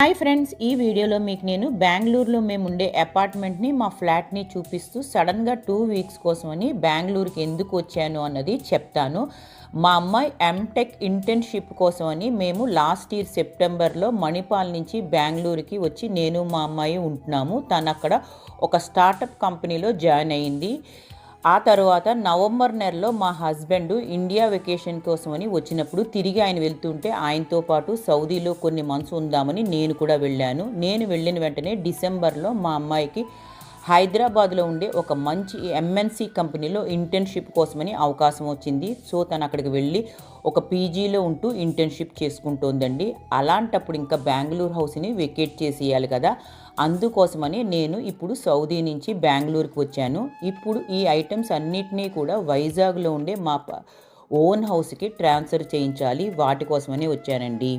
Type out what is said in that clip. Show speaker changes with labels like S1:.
S1: Hi friends, ఈ వీడియోలో మీకు నేను బెంగళూరులో మేము ఉండే అపార్ట్మెంట్ని మా ఫ్లాట్ని చూపిస్తూ సడన్గా 2 వీక్స్ కోసమని బెంగళూరుకి ఎందుకు వచ్చాను అన్నది చెప్తాను. మా అమ్మాయి ఎంటెక్ ఇంటర్న్షిప్ కోసమని మేము లాస్ట్ ఇయర్ సెప్టెంబర్లో మణిపాల్ నుంచి బెంగళూరుకి వచ్చి నేను మా అమ్మాయి ఉంటున్నాము. తను అక్కడ ఒక స్టార్టప్ కంపెనీలో జాయిన్ అయ్యింది. ఆ తర్వాత నవంబర్ నెలలో మా హస్బెండ్ ఇండియా వెకేషన్ కోసమని వచ్చినప్పుడు తిరిగి ఆయన వెళ్తుంటే ఆయనతో పాటు సౌదీలో కొన్ని మంత్స్ ఉందామని నేను కూడా వెళ్ళాను. నేను వెళ్ళిన వెంటనే డిసెంబర్లో మా అమ్మాయికి హైదరాబాద్లో ఉండే ఒక మంచి ఎంఎన్సి కంపెనీలో ఇంటర్న్షిప్ కోసమని అవకాశం వచ్చింది. సో తను అక్కడికి వెళ్ళి ఒక పీజీలో ఉంటూ ఇంటర్న్షిప్ చేసుకుంటోందండి. అలాంటప్పుడు ఇంకా బెంగళూరు హౌస్ని వెకేట్ చేసేయాలి కదా, అందుకోసమని నేను ఇప్పుడు సౌదీ నుంచి బెంగళూరుకి వచ్చాను. ఇప్పుడు ఈ ఐటమ్స్ అన్నిటినీ కూడా వైజాగ్లో ఉండే మా ఓన్ హౌస్కి ట్రాన్స్ఫర్ చేయించాలి, వాటి కోసమని వచ్చానండి.